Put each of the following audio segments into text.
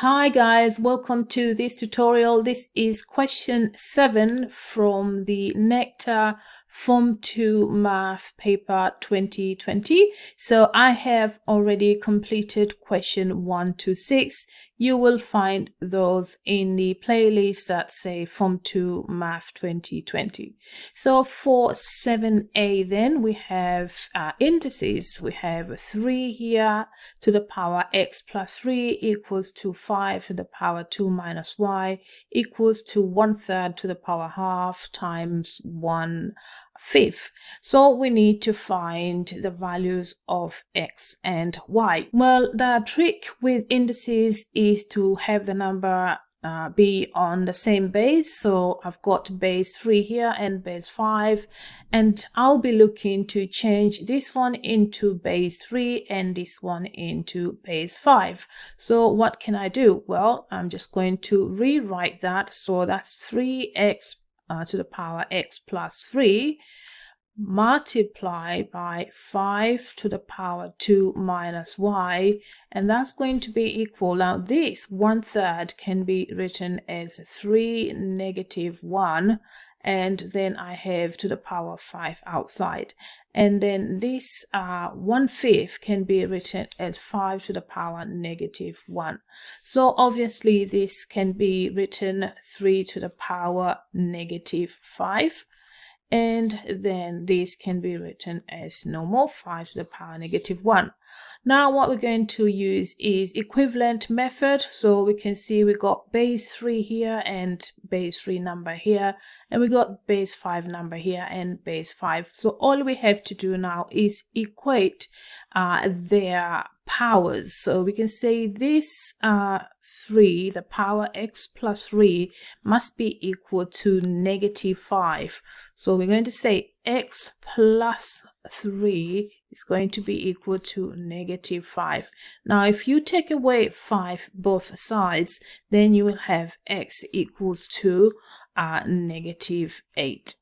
Hi guys, welcome to this tutorial. This is question 7 from the Necta Form 2 Math paper 2020. So I have already completed question 1 to 6. You will find those in the playlist that say Form 2 Math 2020. So for 7a then we have indices. We have 3 here to the power x plus 3 equals to 5 to the power 2 minus y equals to 1/3 to the power half times 1/5. So we need to find the values of x and y. Well, the trick with indices is to have the number be on the same base. So I've got base 3 here and base 5, and I'll be looking to change this one into base 3 and this one into base 5. So what can I do? Well, I'm just going to rewrite that. So that's 3x to the power x plus 3 multiply by 5 to the power 2 minus y, and that's going to be equal. Now this 1/3 can be written as 3 negative 1, and then I have to the power 5 outside, and then this 1/5 can be written as 5 to the power negative 1. So obviously this can be written 3 to the power negative 5. And then this can be written as normal 5 to the power negative 1. Now what we're going to use is equivalent method. So we can see we got base 3 here and base 3 number here, and we got base 5 number here and base 5. So all we have to do now is equate their powers. So we can say this 3, the power x plus 3, must be equal to negative 5. So we're going to say x plus 3 is going to be equal to negative 5. Now if you take away 5 both sides, then you will have x equals to negative 8.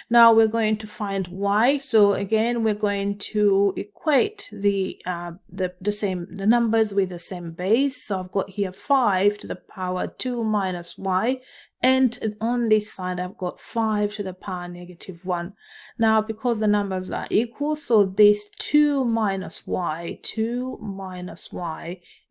Now we're going to find y. So again, we're going to equate the numbers with the same base. So I've got here 5 to the power 2 minus y, and on this side I've got 5 to the power negative 1. Now because the numbers are equal, so this 2 minus y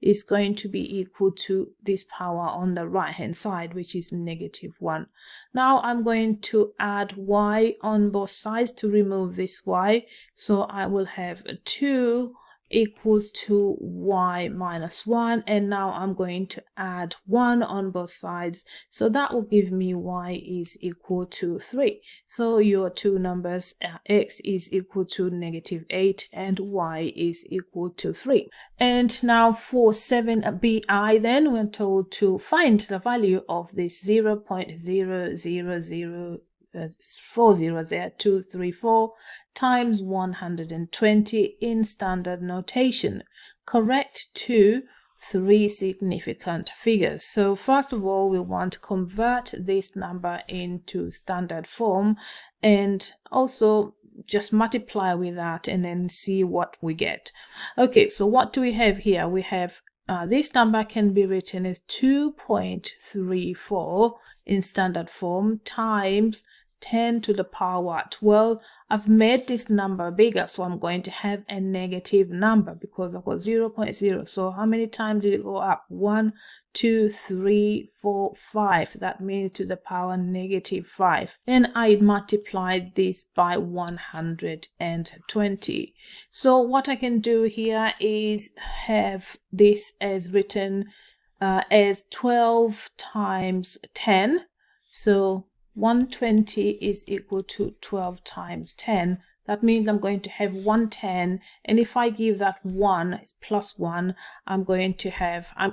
is going to be equal to this power on the right hand side, which is negative 1. Now I'm going to add y on both sides to remove this y. So I will have 2 equals to y minus 1, and now I'm going to add 1 on both sides, so that will give me y is equal to 3. So your two numbers, x is equal to negative 8 and y is equal to 3. And now for 7bi then we're told to find the value of this 0.000400234 times 120 in standard notation, correct to 3 significant figures. So first of all, we want to convert this number into standard form and also just multiply with that and then see what we get. Okay, so what do we have here? We have this number can be written as 2.34 in standard form times 10 to the power 12. I've made this number bigger, so I'm going to have a negative number because I've got 0.0. So how many times did it go up? 1, 2, 3, 4, 5. That means to the power negative 5. Then I multiplied this by 120. So what I can do here is have this as written as 12 times 10. So 120 is equal to 12 times 10. That means I'm going to have 110, and if I give that 1 plus 1, I'm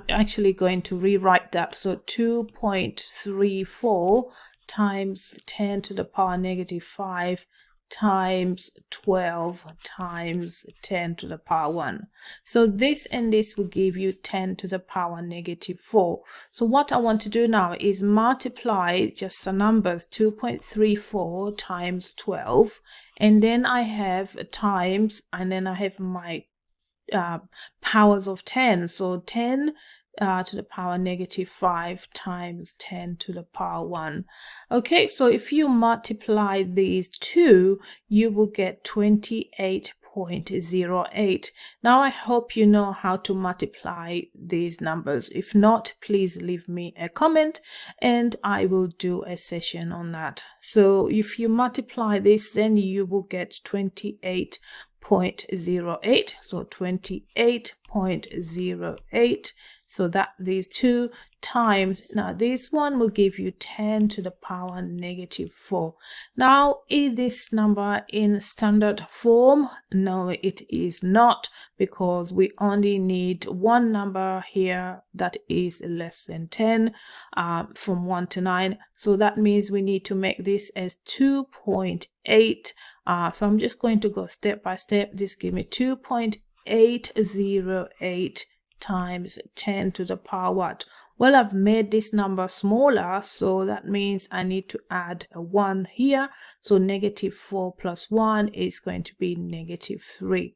actually going to rewrite that. So 2.34 times 10 to the power negative 5 times 12 times 10 to the power 1. So this and this will give you 10 to the power negative 4. So what I want to do now is multiply just the numbers 2.34 times 12, and then I have times, and then I have my powers of 10. So 10 to the power negative 5 times 10 to the power 1. Okay, so if you multiply these two, you will get 28.08. Now I hope you know how to multiply these numbers. If not, please leave me a comment and I will do a session on that. So if you multiply this, then you will get 28.08. So 28.08. So that these two times, now this one will give you 10 to the power negative 4. Now, is this number in standard form? No, it is not, because we only need one number here that is less than 10 from 1 to 9. So that means we need to make this as 2.8. So I'm just going to go step by step. This give me 2.808 times 10 to the power what? Well, I've made this number smaller, so that means I need to add a 1 here. So negative 4 plus 1 is going to be negative 3.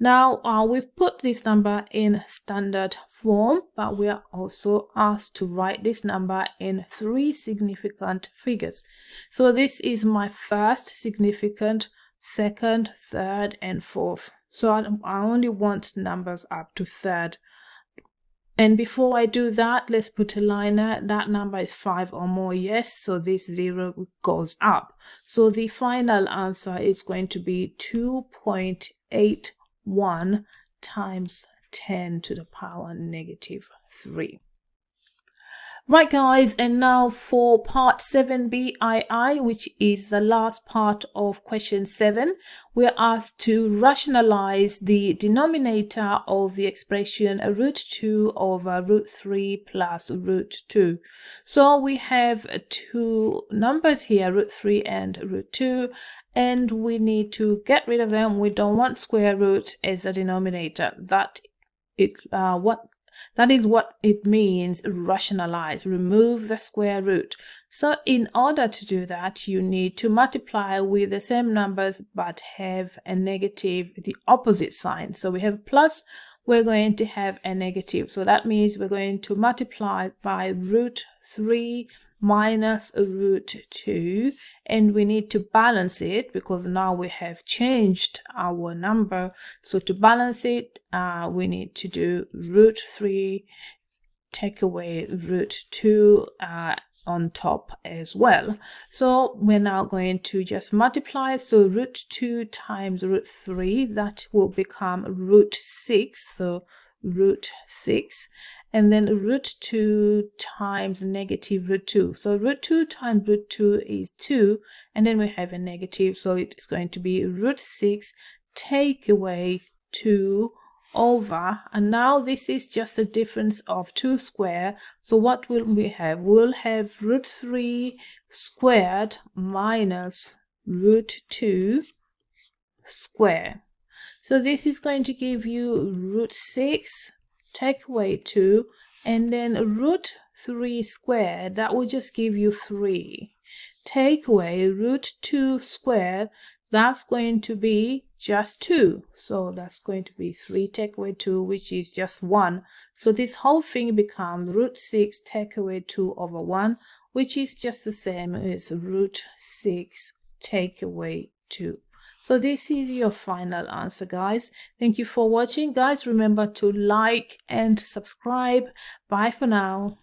Now, we've put this number in standard form, but we are also asked to write this number in 3 significant figures. So this is my first significant, second, third, and fourth. So I only want numbers up to third. And before I do that, let's put a liner. That number is 5 or more, yes, so this 0 goes up. So the final answer is going to be 2.81 times 10 to the power negative 3. Right guys, and now for part 7bii, which is the last part of question 7, we're asked to rationalize the denominator of the expression root 2 over root 3 plus root 2. So we have two numbers here, root 3 and root 2, and we need to get rid of them. We don't want square root as a denominator. That is what it means, rationalize, remove the square root. So in order to do that, you need to multiply with the same numbers but have a negative, the opposite sign. So we have plus, we're going to have a negative. So that means we're going to multiply by root 3 minus root 2, and we need to balance it because now we have changed our number. So to balance it, we need to do root 3, take away root 2 on top as well. So we're now going to just multiply. So root 2 times root 3, that will become root 6. So root 6. And then root 2 times negative root 2. So root 2 times root 2 is 2. And then we have a negative. So it's going to be root 6 take away 2 over. And now this is just a difference of 2 squared. So what will we have? We'll have root 3 squared minus root 2 squared. So this is going to give you root 6 take away 2, and then root 3 squared, that will just give you 3. Take away root 2 squared, that's going to be just 2. So that's going to be 3 take away 2, which is just 1. So this whole thing becomes root 6 take away 2 over 1, which is just the same as root 6 take away 2. So this is your final answer, guys. Thank you for watching, guys. Remember to like and subscribe. Bye for now.